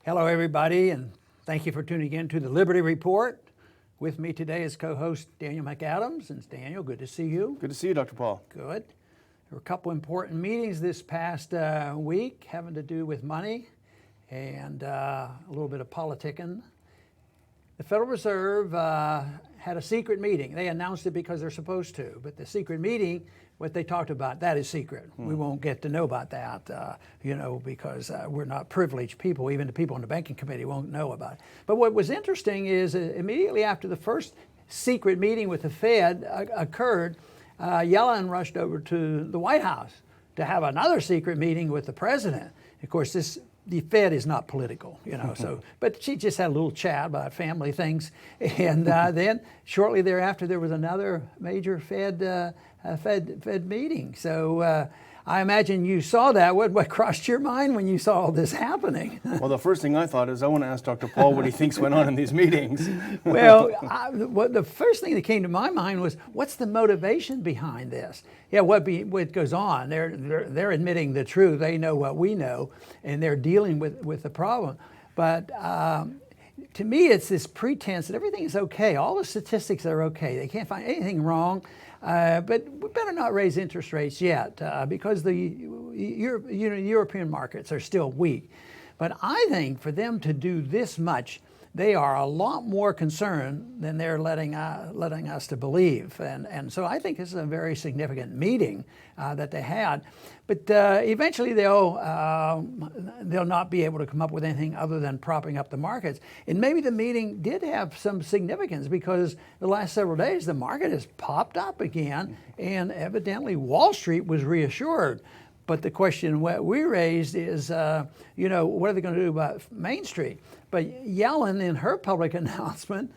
Hello, everybody, and thank you for tuning in to the Liberty Report. With me today is co-host Daniel McAdams. And Daniel, good to see you. Good to see you, Dr. Paul. Good. There were a couple important meetings this past week having to do with money and a little bit of politicking. The Federal Reserve had a secret meeting. They announced it because they're supposed to, but the secret meeting, what they talked about, that is secret. We won't get to know about that, because we're not privileged people. Even the people on the banking committee won't know about it. But what was interesting is immediately after the first secret meeting with the Fed occurred, Yellen rushed over to the White House to have another secret meeting with the president. Of course, the Fed is not political, but she just had a little chat about family things. And then shortly thereafter, there was another major Fed meeting. So I imagine you saw that. What crossed your mind when you saw all this happening? Well, the first thing I thought is I want to ask Dr. Paul what he thinks went on in these meetings. Well, the first thing that came to my mind was, what's the motivation behind this? Yeah, what goes on? They're admitting the truth. They know what we know, and they're dealing with the problem. But to me, it's this pretense that everything is okay. All the statistics are okay. They can't find anything wrong. But we better not raise interest rates yet because the European markets are still weak. But I think for them to do this much, they are a lot more concerned than they're letting us to believe. And so I think this is a very significant meeting that they had. But eventually they'll not be able to come up with anything other than propping up the markets. And maybe the meeting did have some significance because the last several days the market has popped up again, and evidently Wall Street was reassured. But the question we raised is, what are they going to do about Main Street? But Yellen, in her public announcement,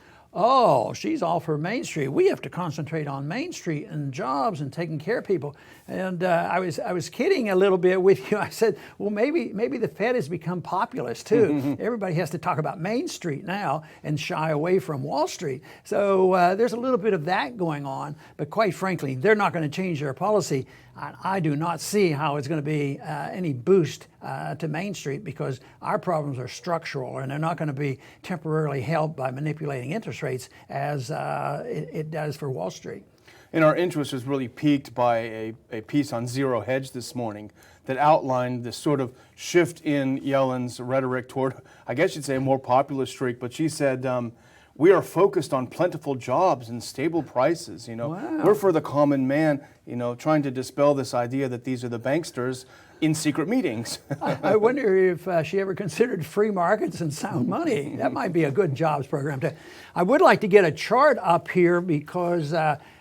she's all for Main Street. We have to concentrate on Main Street and jobs and taking care of people. And I was kidding a little bit with you. I said, well, maybe the Fed has become populist too. Everybody has to talk about Main Street now and shy away from Wall Street. So there's a little bit of that going on. But quite frankly, they're not going to change their policy. I do not see how it's going to be any boost to Main Street because our problems are structural and they're not going to be temporarily helped by manipulating interest rates as it does for Wall Street. And our interest was really piqued by a piece on Zero Hedge this morning that outlined this sort of shift in Yellen's rhetoric toward, I guess you'd say, a more populist streak. But she said, we are focused on plentiful jobs and stable prices. Wow. We're for the common man, trying to dispel this idea that these are the banksters in secret meetings. I wonder if she ever considered free markets and sound money. That might be a good jobs program. I would like to get a chart up here because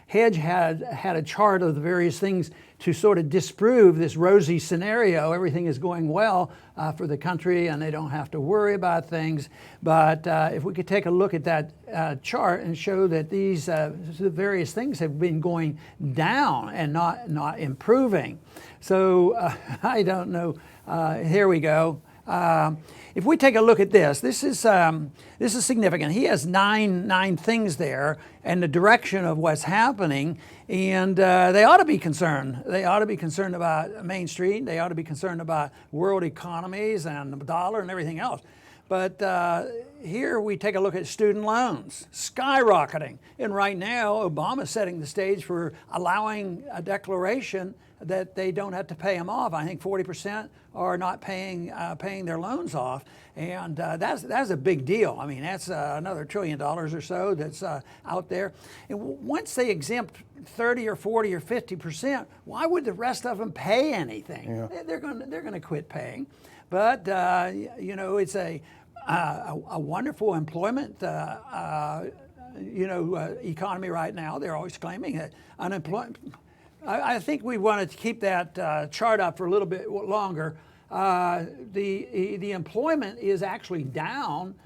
Hedge had a chart of the various things to sort of disprove this rosy scenario. Everything is going well for the country and they don't have to worry about things. But if we could take a look at that chart and show that these various things have been going down and not improving. So I don't know. Here we go. If we take a look at this is significant. He has nine things there and the direction of what's happening, and they ought to be concerned. They ought to be concerned about Main Street. They ought to be concerned about world economies and the dollar and everything else. But here we take a look at student loans skyrocketing, and right now Obama's setting the stage for allowing a declaration that they don't have to pay them off. I think 40% are not paying their loans off, and that's a big deal. I mean, that's another $1 trillion or so that's out there. And once they exempt 30 or 40 or 50%, why would the rest of them pay anything? Yeah. They're going to quit paying. But it's a wonderful employment economy right now. They're always claiming that unemployment. I think we wanted to keep that chart up for a little bit longer. The employment is actually down,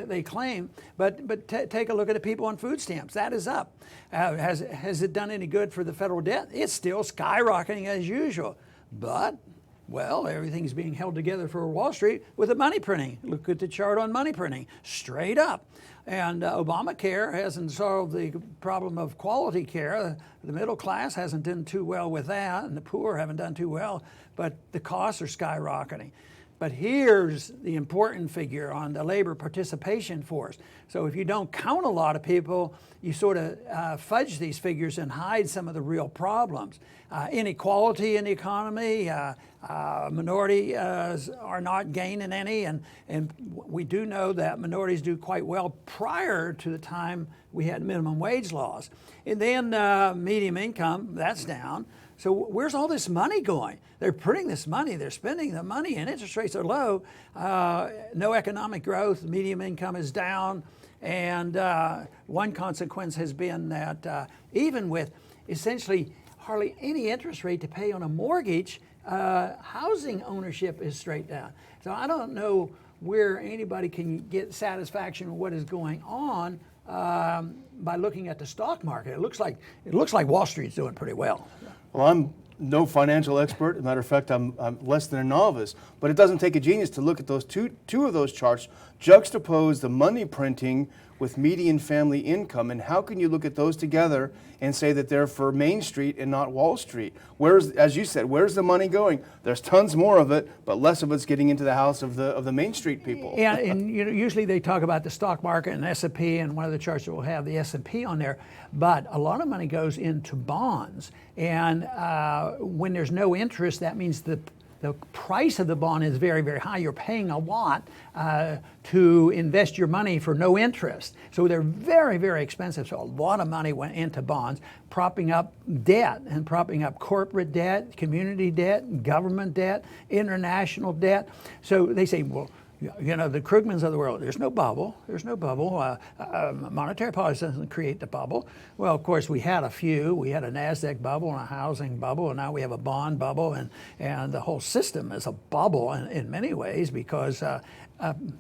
they claim, but take a look at the people on food stamps. That is up. Has it done any good for the federal debt? It's still skyrocketing as usual. But, well, everything's being held together for Wall Street with the money printing. Look at the chart on money printing, straight up. And Obamacare hasn't solved the problem of quality care. The middle class hasn't done too well with that, and the poor haven't done too well, but the costs are skyrocketing. But here's the important figure on the labor participation force. So if you don't count a lot of people, you sort of fudge these figures and hide some of the real problems. Inequality in the economy, minorities are not gaining any, and we do know that minorities do quite well prior to the time we had minimum wage laws. And then medium income, that's down. So where's all this money going? They're printing this money, they're spending the money, and interest rates are low. No economic growth, medium income is down, and one consequence has been that even with essentially hardly any interest rate to pay on a mortgage, housing ownership is straight down. So I don't know where anybody can get satisfaction with what is going on by looking at the stock market. It looks like Wall Street's doing pretty well. Well, I'm no financial expert. As a matter of fact, I'm less than a novice. But it doesn't take a genius to look at those two of those charts, juxtapose the money printing with median family income, and how can you look at those together and say that they're for Main Street and not Wall Street? Where's, as you said, where's the money going? There's tons more of it, but less of it's getting into the house of the Main Street people. Yeah, and usually they talk about the stock market and S&P, and one of the charts will have the S&P on there, but a lot of money goes into bonds, and when there's no interest, that means the price of the bond is very, very high. You're paying a lot to invest your money for no interest. So they're very, very expensive. So a lot of money went into bonds, propping up debt and propping up corporate debt, community debt, government debt, international debt. So they say, well, you know, the Krugmans of the world, there's no bubble. There's no bubble. Monetary policy doesn't create the bubble. Well, of course, we had a few. We had a NASDAQ bubble and a housing bubble, and now we have a bond bubble, and the whole system is a bubble in many ways because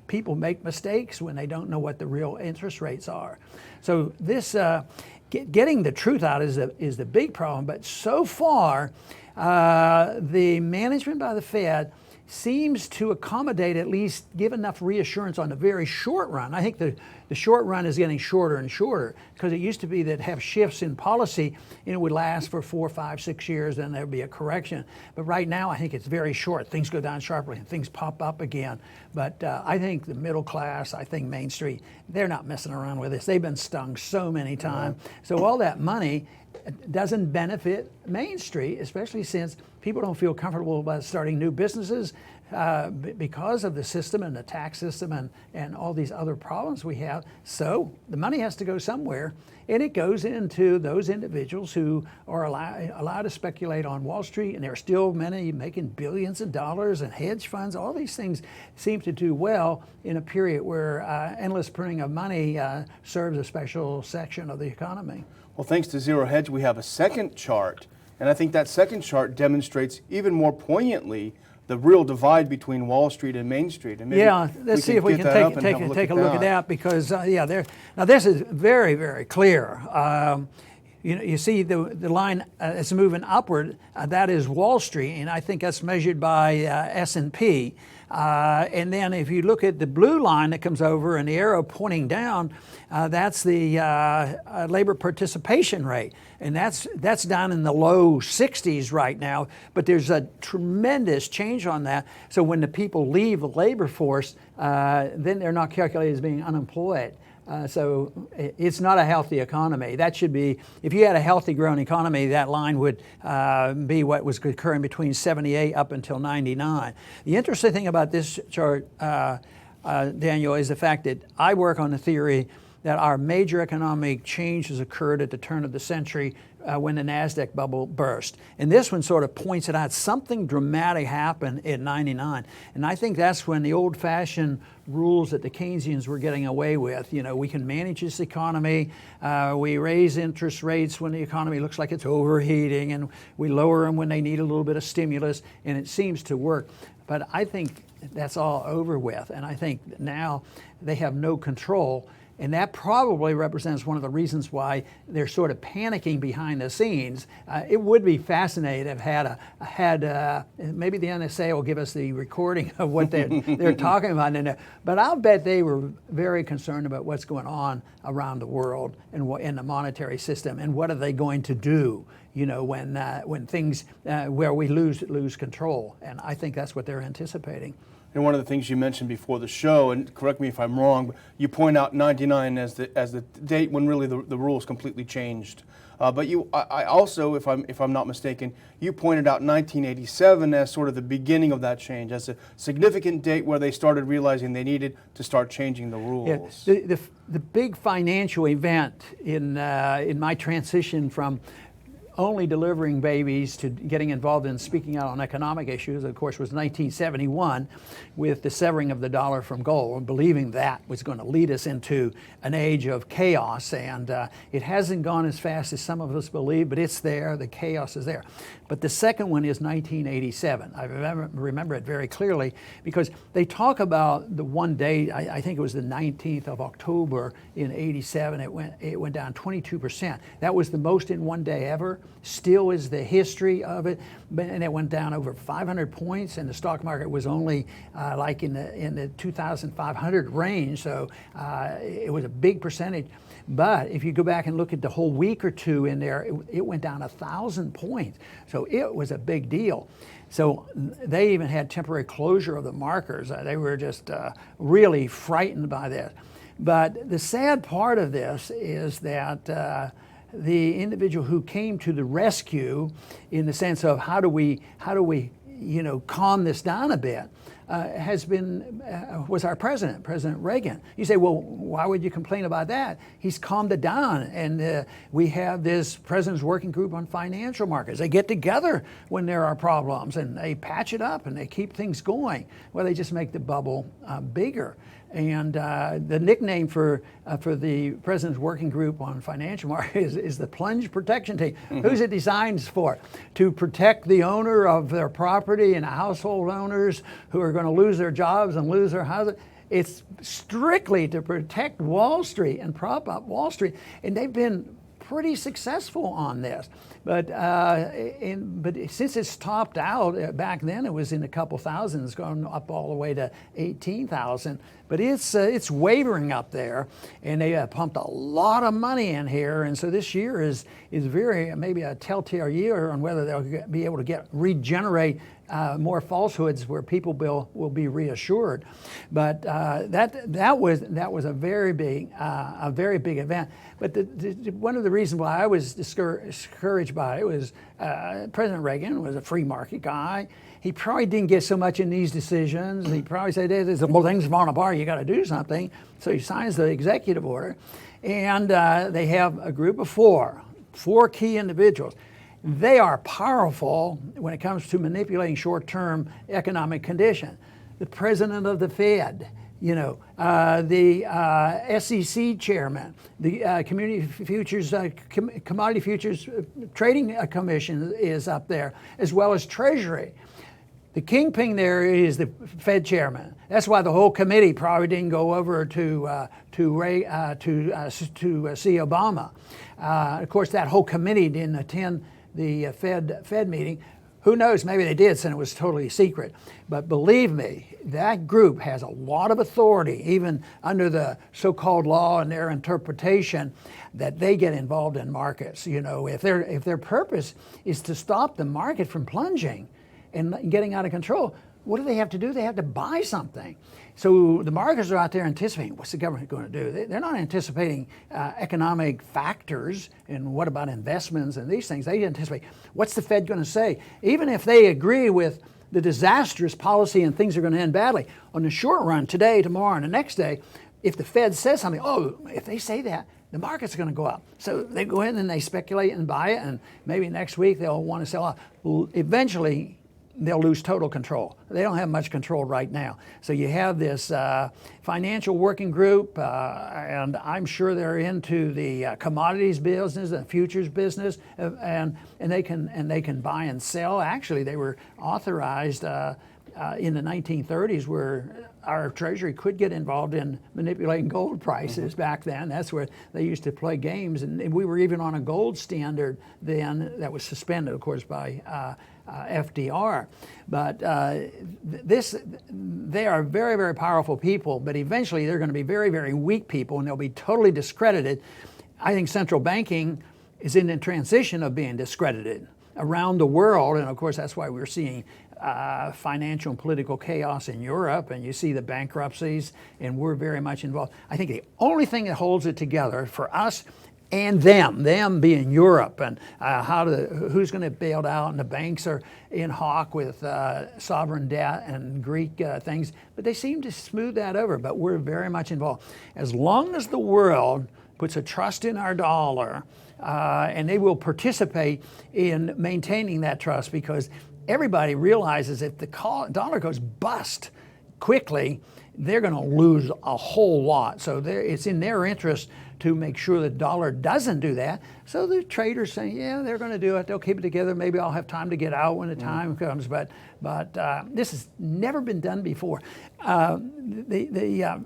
people make mistakes when they don't know what the real interest rates are. So this getting the truth out is the big problem. But so far, the management by the Fed seems to accommodate, at least give enough reassurance on the very short run. I think the short run is getting shorter and shorter because it used to be that have shifts in policy and it would last for 4, 5, 6 years, then there'd be a correction. But right now I think it's very short. Things go down sharply and things pop up again. But I think the middle class, I think Main Street, they're not messing around with this. They've been stung so many times. So all that money doesn't benefit Main Street, especially since people don't feel comfortable about starting new businesses because of the system and the tax system and all these other problems we have. So the money has to go somewhere, and it goes into those individuals who are allowed to speculate on Wall Street, and there are still many making billions of dollars, and hedge funds. All these things seem to do well in a period where endless printing of money serves a special section of the economy. Well, thanks to Zero Hedge, we have a second chart, and I think that second chart demonstrates even more poignantly the real divide between Wall Street and Main Street. And yeah, let's see if we can take a look at that because now this is very, very clear. You see the line is moving upward. That is Wall Street, and I think that's measured by S&P. And then if you look at the blue line that comes over and the arrow pointing down, that's the labor participation rate. And that's down in the low 60s right now, but there's a tremendous change on that. So when the people leave the labor force, then they're not calculated as being unemployed. So it's not a healthy economy. That should be, if you had a healthy growing economy, that line would be what was occurring between 78 up until 99. The interesting thing about this chart, Daniel, is the fact that I work on the theory that our major economic changes occurred at the turn of the century when the NASDAQ bubble burst. And this one sort of points it out. Something dramatic happened in 99. And I think that's when the old-fashioned rules that the Keynesians were getting away with. You know, we can manage this economy. We raise interest rates when the economy looks like it's overheating, and we lower them when they need a little bit of stimulus, and it seems to work. But I think that's all over with. And I think that now they have no control. And that probably represents one of the reasons why they're sort of panicking behind the scenes. It would be fascinating if maybe the NSA will give us the recording of what they're talking about in there. But I'll bet they were very concerned about what's going on around the world and in the monetary system and what are they going to do. when things where we lose control, and I think that's what they're anticipating. And one of the things you mentioned before the show, and correct me if I'm wrong, but you point out 99 as the date when really the rules completely changed. But I also, if I'm not mistaken, you pointed out 1987 as sort of the beginning of that change, as a significant date where they started realizing they needed to start changing the rules. Yeah, the big financial event in my transition from only delivering babies to getting involved in speaking out on economic issues, of course, was 1971 with the severing of the dollar from gold, and believing that was going to lead us into an age of chaos. And it hasn't gone as fast as some of us believe, but it's there. The chaos is there. But the second one is 1987. I remember it very clearly because they talk about the one day, I think it was the 19th of October in 87, it went down 22%. That was the most in one day ever. Still is the history of it, and it went down over 500 points, and the stock market was only like in the 2,500 range, so it was a big percentage. But if you go back and look at the whole week or two in there, it went down 1,000 points, so it was a big deal. So they even had temporary closure of the markers. They were just really frightened by this. But the sad part of this is that the individual who came to the rescue, in the sense of how do we calm this down a bit, was our president, President Reagan. You say, well, why would you complain about that? He's calmed it down, and we have this President's Working Group on Financial Markets. They get together when there are problems, and they patch it up, and they keep things going. Well, they just make the bubble bigger. And the nickname for the President's Working Group on Financial Markets is the Plunge Protection Team. Mm-hmm. Who's it designed for? To protect the owner of their property and household owners who are going to lose their jobs and lose their houses. It's strictly to protect Wall Street and prop up Wall Street. And they've been pretty successful on this. But since it's topped out, back then it was in a couple thousand, it's gone up all the way to 18,000. But it's wavering up there, and they pumped a lot of money in here, and so this year is very maybe a telltale year on whether they'll be able to regenerate more falsehoods where people will be reassured. But that was a very big event. But one of the reasons why I was discouraged by it was President Reagan was a free market guy. He probably didn't get so much in these decisions. He probably said, well, things are falling apart, you got to do something. So he signs the executive order. And they have a group of four key individuals. They are powerful when it comes to manipulating short-term economic conditions. The president of the Fed, the SEC chairman, the Commodity Futures Trading Commission is up there, as well as Treasury. The kingpin there is the Fed chairman. That's why the whole committee probably didn't go over to see Obama. Of course, that whole committee didn't attend the Fed meeting. Who knows, maybe they did, since it was totally secret. But believe me, that group has a lot of authority, even under the so-called law and their interpretation, that they get involved in markets. If their purpose is to stop the market from plunging and getting out of control, what do they have to do? They have to buy something. So the markets are out there anticipating, what's the government going to do? They're not anticipating economic factors and what about investments and these things. They anticipate, what's the Fed going to say? Even if they agree with the disastrous policy and things are going to end badly, on the short run, today, tomorrow, and the next day, if the Fed says something, if they say that, the market's going to go up. So they go in and they speculate and buy it, and maybe next week they'll want to sell off. Well, eventually, they'll lose total control. They don't have much control right now. So you have this financial working group, and I'm sure they're into the commodities business, the futures business, and they can buy and sell. Actually, they were authorized in the 1930s, where our Treasury could get involved in manipulating gold prices back then. That's where they used to play games, and we were even on a gold standard then that was suspended, of course, by FDR. But they are very, very powerful people, but eventually they're going to be very, very weak people, and they'll be totally discredited. I think central banking is in the transition of being discredited around the world. And of course, that's why we're seeing financial and political chaos in Europe, and you see the bankruptcies, and we're very much involved. I think the only thing that holds it together for us and them being Europe, and who's going to be bailed out, and the banks are in hock with sovereign debt and Greek things, but they seem to smooth that over, but we're very much involved. As long as the world puts a trust in our dollar, and they will participate in maintaining that trust, because everybody realizes if the dollar goes bust quickly, they're going to lose a whole lot. So it's in their interest to make sure the dollar doesn't do that. So the traders saying, yeah, they're going to do it. They'll keep it together. Maybe I'll have time to get out when the time comes. But this has never been done before. The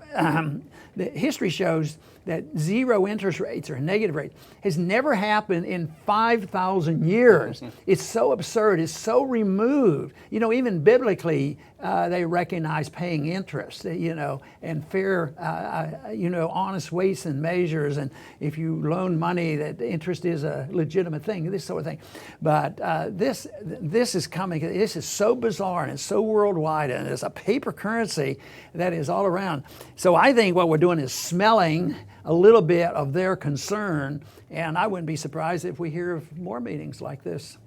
history shows that zero interest rates or negative rates has never happened in 5,000 years. It's so absurd. It's so removed. You know, even biblically, they recognize paying interest, and fair, honest weights and measures. And if you loan money, that interest is a legitimate thing, this sort of thing. But this is coming. This is so bizarre, and it's so worldwide, and it's a paper currency that is all around. So I think what we're doing is smelling a little bit of their concern, and I wouldn't be surprised if we hear of more meetings like this.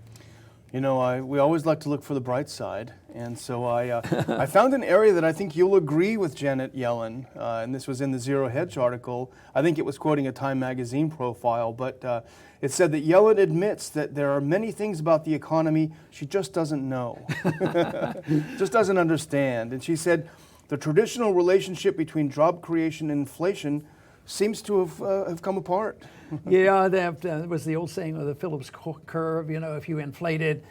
You know, we always like to look for the bright side, and so I found an area that I think you'll agree with Janet Yellen, and this was in the Zero Hedge article. I think it was quoting a Time magazine profile, but it said that Yellen admits that there are many things about the economy she just doesn't know, just doesn't understand. And she said the traditional relationship between job creation and inflation seems to have come apart. Yeah, that was the old saying of the Phillips curve. If you inflated,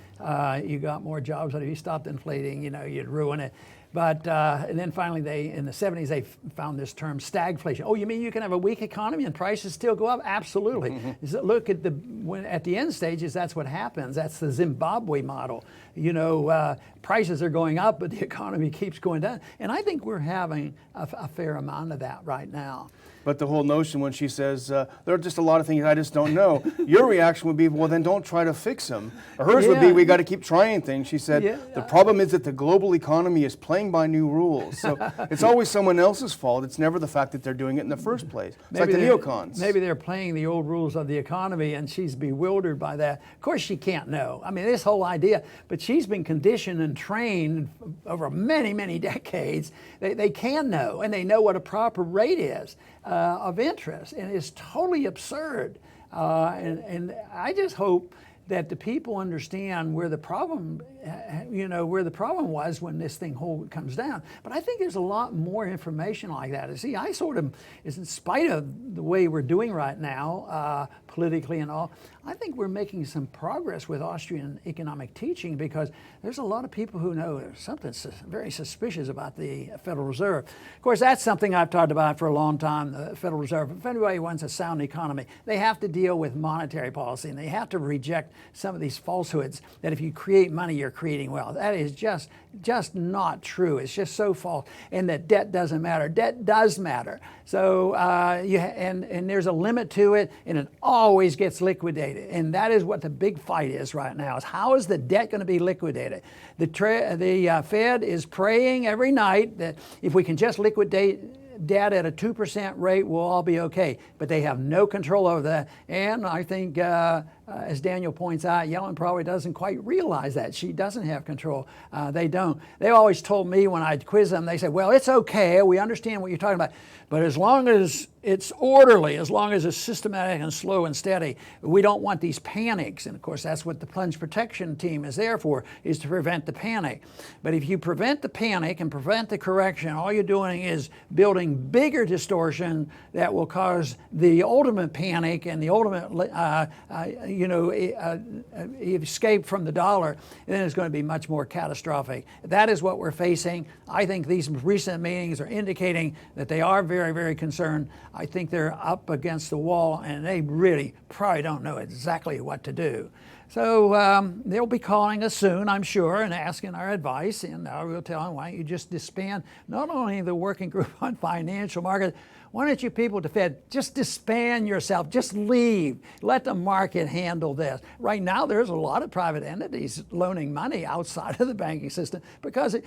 you got more jobs, but if you stopped inflating, you'd ruin it. But and then finally, in the 70s, they found this term stagflation. Oh, you mean you can have a weak economy and prices still go up? Absolutely. Look at at the end stages, that's what happens. That's the Zimbabwe model. Prices are going up, but the economy keeps going down. And I think we're having a fair amount of that right now. But the whole notion when she says, there are just a lot of things I just don't know, your reaction would be, well, then don't try to fix them. Or hers would be, we got to keep trying things. She said, the problem is that the global economy is playing by new rules. So it's always someone else's fault. It's never the fact that they're doing it in the first place. It's like the neocons. Maybe they're playing the old rules of the economy, and she's bewildered by that. Of course, she can't know. I mean, this whole idea, but she's been conditioned and trained over many, many decades. They can know, and they know what a proper rate is of interest, and it's totally absurd. And I just hope that the people understand where the problem, where the problem was when this thing comes down. But I think there's a lot more information like that. See, I sort of, in spite of the way we're doing right now, politically and all, I think we're making some progress with Austrian economic teaching, because there's a lot of people who know there's something very suspicious about the Federal Reserve. Of course, that's something I've talked about for a long time, the Federal Reserve. If anybody wants a sound economy, they have to deal with monetary policy, and they have to reject some of these falsehoods that if you create money, you're creating wealth. That is just not true. It's just so false. And that debt doesn't matter. Debt does matter. So and there's a limit to it, and it always gets liquidated. And that is what the big fight is right now, is how is the debt going to be liquidated? The Fed is praying every night that if we can just liquidate debt at a 2% rate, we'll all be okay. But they have no control over that. And I think, as Daniel points out, Yellen probably doesn't quite realize that. She doesn't have control. They don't. They always told me when I'd quiz them, they said, well, it's okay. We understand what you're talking about. But as long as it's orderly, as long as it's systematic and slow and steady, we don't want these panics. And of course, that's what the plunge protection team is there for, is to prevent the panic. But if you prevent the panic and prevent the correction, all you're doing is building bigger distortion that will cause the ultimate panic and the ultimate, escape from the dollar. And then it's going to be much more catastrophic. That is what we're facing. I think these recent meetings are indicating that they are very, very concerned. I think they're up against the wall, and they really probably don't know exactly what to do. So they'll be calling us soon, I'm sure, and asking our advice, and we'll tell them, why don't you just disband not only the working group on financial markets, why don't you people at the Fed just disband yourself, just leave, let the market handle this. Right now there's a lot of private entities loaning money outside of the banking system because it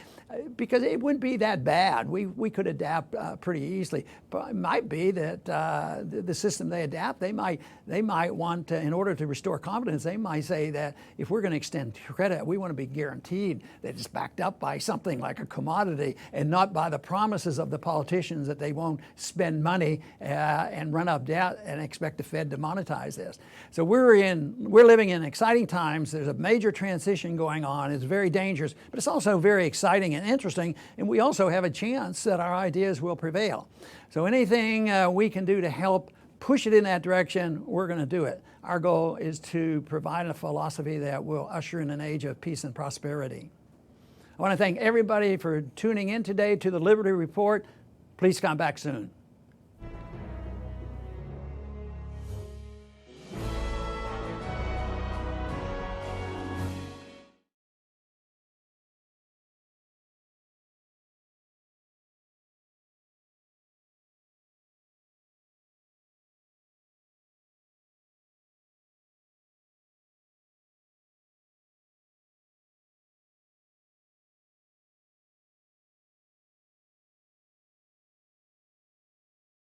wouldn't be that bad. We could adapt pretty easily, but it might be that the system they adapt, they might want to, in order to restore confidence, they might say that if we're going to extend credit, we want to be guaranteed that it's backed up by something like a commodity and not by the promises of the politicians that they won't spend money and run up debt and expect the Fed to monetize this. So we're living in exciting times. There's a major transition going on. It's very dangerous, but it's also very exciting and interesting, and we also have a chance that our ideas will prevail. So anything we can do to help push it in that direction, we're going to do it. Our goal is to provide a philosophy that will usher in an age of peace and prosperity. I want to thank everybody for tuning in today to the Liberty Report. Please come back soon.